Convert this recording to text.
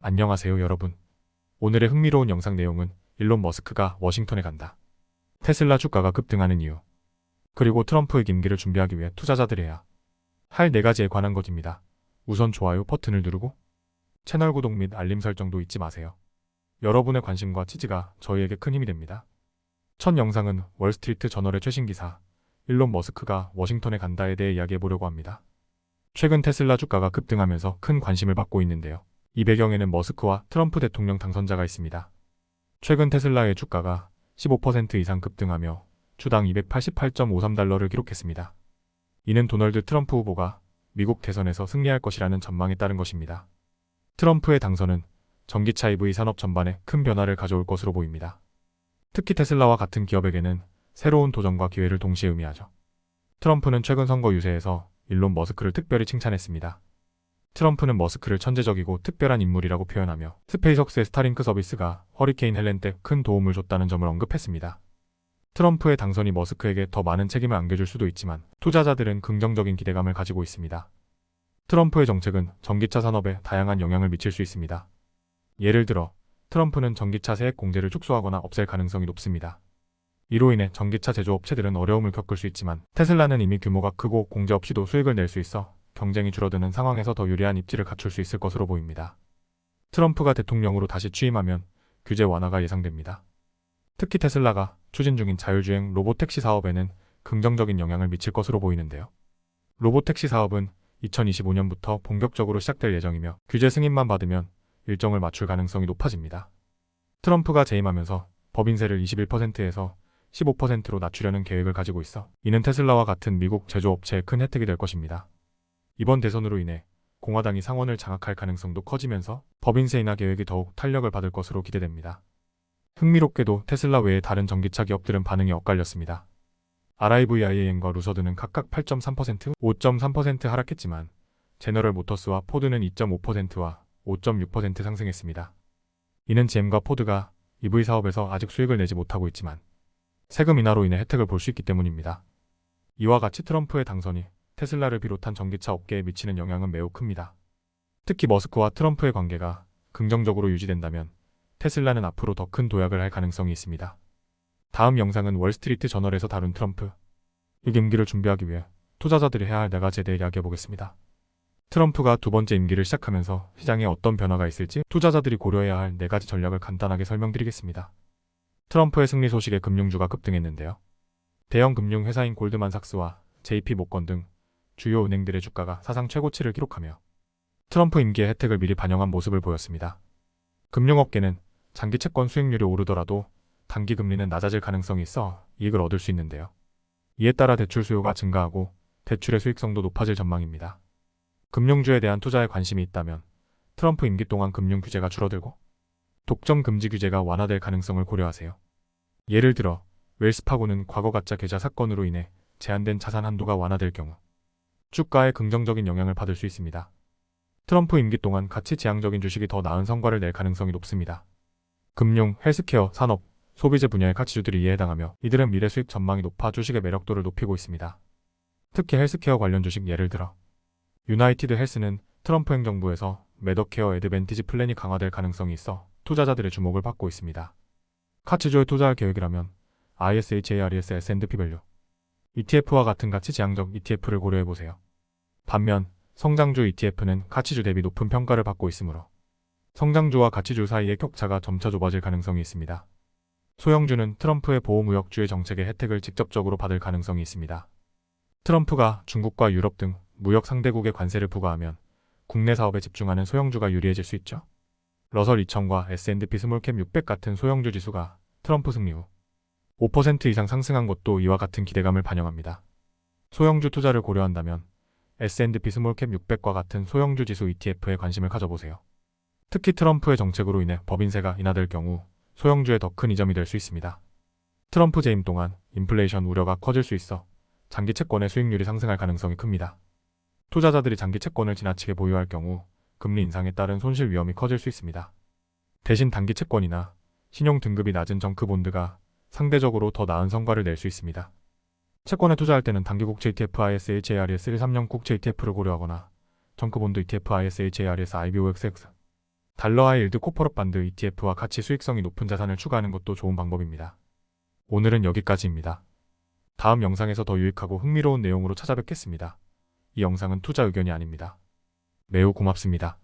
안녕하세요 여러분. 오늘의 흥미로운 영상 내용은 일론 머스크가 워싱턴에 간다. 테슬라 주가가 급등하는 이유. 그리고 트럼프의 임기를 준비하기 위해 투자자들이 해야 할 4가지에 관한 것입니다. 우선 좋아요 버튼을 누르고 채널 구독 및 알림 설정도 잊지 마세요. 여러분의 관심과 지지가 저희에게 큰 힘이 됩니다. 첫 영상은 월스트리트 저널의 최신 기사 일론 머스크가 워싱턴에 간다에 대해 이야기해 보려고 합니다. 최근 테슬라 주가가 급등하면서 큰 관심을 받고 있는데요. 이 배경에는 머스크와 트럼프 대통령 당선자가 있습니다. 최근 테슬라의 주가가 15% 이상 급등하며 주당 288.53달러를 기록했습니다. 이는 도널드 트럼프 후보가 미국 대선에서 승리할 것이라는 전망에 따른 것입니다. 트럼프의 당선은 전기차 EV 산업 전반에 큰 변화를 가져올 것으로 보입니다. 특히 테슬라와 같은 기업에게는 새로운 도전과 기회를 동시에 의미하죠. 트럼프는 최근 선거 유세에서 일론 머스크를 특별히 칭찬했습니다. 트럼프는 머스크를 천재적이고 특별한 인물이라고 표현하며 스페이스X의 스타링크 서비스가 허리케인 헬렌 때 큰 도움을 줬다는 점을 언급했습니다. 트럼프의 당선이 머스크에게 더 많은 책임을 안겨줄 수도 있지만 투자자들은 긍정적인 기대감을 가지고 있습니다. 트럼프의 정책은 전기차 산업에 다양한 영향을 미칠 수 있습니다. 예를 들어 트럼프는 전기차 세액 공제를 축소하거나 없앨 가능성이 높습니다. 이로 인해 전기차 제조업체들은 어려움을 겪을 수 있지만 테슬라는 이미 규모가 크고 공제 없이도 수익을 낼 수 있어 경쟁이 줄어드는 상황에서 더 유리한 입지를 갖출 수 있을 것으로 보입니다. 트럼프가 대통령으로 다시 취임하면 규제 완화가 예상됩니다. 특히 테슬라가 추진 중인 자율주행 로보택시 사업에는 긍정적인 영향을 미칠 것으로 보이는데요. 로보택시 사업은 2025년부터 본격적으로 시작될 예정이며 규제 승인만 받으면 일정을 맞출 가능성이 높아집니다. 트럼프가 재임하면서 법인세를 21%에서 15%로 낮추려는 계획을 가지고 있어 이는 테슬라와 같은 미국 제조업체에 큰 혜택이 될 것입니다. 이번 대선으로 인해 공화당이 상원을 장악할 가능성도 커지면서 법인세 인하 계획이 더욱 탄력을 받을 것으로 기대됩니다. 흥미롭게도 테슬라 외의 다른 전기차 기업들은 반응이 엇갈렸습니다. RIVIAN과 루서드는 각각 8.3%, 5.3% 하락했지만 제너럴 모터스와 포드는 2.5%와 5.6% 상승했습니다. 이는 GM과 포드가 EV 사업에서 아직 수익을 내지 못하고 있지만 세금 인하로 인해 혜택을 볼 수 있기 때문입니다. 이와 같이 트럼프의 당선이 테슬라를 비롯한 전기차 업계에 미치는 영향은 매우 큽니다. 특히 머스크와 트럼프의 관계가 긍정적으로 유지된다면 테슬라는 앞으로 더 큰 도약을 할 가능성이 있습니다. 다음 영상은 월스트리트 저널에서 다룬 트럼프 임기를 준비하기 위해 투자자들이 해야 할 4가지에 대해 이야기해 보겠습니다. 트럼프가 두 번째 임기를 시작하면서 시장에 어떤 변화가 있을지 투자자들이 고려해야 할 4가지 전략을 간단하게 설명드리겠습니다. 트럼프의 승리 소식에 금융주가 급등했는데요. 대형 금융 회사인 골드만삭스와 JP모건 등 주요 은행들의 주가가 사상 최고치를 기록하며 트럼프 임기의 혜택을 미리 반영한 모습을 보였습니다. 금융업계는 장기 채권 수익률이 오르더라도 단기 금리는 낮아질 가능성이 있어 이익을 얻을 수 있는데요. 이에 따라 대출 수요가 증가하고 대출의 수익성도 높아질 전망입니다. 금융주에 대한 투자에 관심이 있다면 트럼프 임기 동안 금융 규제가 줄어들고 독점 금지 규제가 완화될 가능성을 고려하세요. 예를 들어 웰스파고는 과거 가짜 계좌 사건으로 인해 제한된 자산 한도가 완화될 경우 주가에 긍정적인 영향을 받을 수 있습니다. 트럼프 임기 동안 가치 지향적인 주식이 더 나은 성과를 낼 가능성이 높습니다. 금융, 헬스케어, 산업, 소비재 분야의 가치주들이 이에 해당하며 이들은 미래 수익 전망이 높아 주식의 매력도를 높이고 있습니다. 특히 헬스케어 관련 주식 예를 들어 유나이티드 헬스는 트럼프 행정부에서 메더케어 애드밴티지 플랜이 강화될 가능성이 있어 투자자들의 주목을 받고 있습니다. 가치주에 투자할 계획이라면 ISHARES S&P 밸류 ETF와 같은 가치 지향적 ETF를 고려해보세요. 반면 성장주 ETF는 가치주 대비 높은 평가를 받고 있으므로 성장주와 가치주 사이의 격차가 점차 좁아질 가능성이 있습니다. 소형주는 트럼프의 보호무역주의 정책의 혜택을 직접적으로 받을 가능성이 있습니다. 트럼프가 중국과 유럽 등 무역 상대국에 관세를 부과하면 국내 사업에 집중하는 소형주가 유리해질 수 있죠. 러설 2000과 S&P 스몰캡 600 같은 소형주 지수가 트럼프 승리 후 5% 이상 상승한 것도 이와 같은 기대감을 반영합니다. 소형주 투자를 고려한다면 S&P 스몰캡 600과 같은 소형주 지수 ETF에 관심을 가져보세요. 특히 트럼프의 정책으로 인해 법인세가 인하될 경우 소형주에 더 큰 이점이 될 수 있습니다. 트럼프 재임 동안 인플레이션 우려가 커질 수 있어 장기 채권의 수익률이 상승할 가능성이 큽니다. 투자자들이 장기 채권을 지나치게 보유할 경우 금리 인상에 따른 손실 위험이 커질 수 있습니다. 대신 단기 채권이나 신용 등급이 낮은 정크본드가 상대적으로 더 나은 성과를 낼 수 있습니다. 채권에 투자할 때는 단기 국채 ETF ISHARES 130 국채 ETF를 고려하거나 정크본드 ETF ISHARES IBOXX 달러 하이힐드 코퍼럽 반드 ETF와 같이 수익성이 높은 자산을 추가하는 것도 좋은 방법입니다. 오늘은 여기까지입니다. 다음 영상에서 더 유익하고 흥미로운 내용으로 찾아뵙겠습니다. 이 영상은 투자 의견이 아닙니다. 매우 고맙습니다.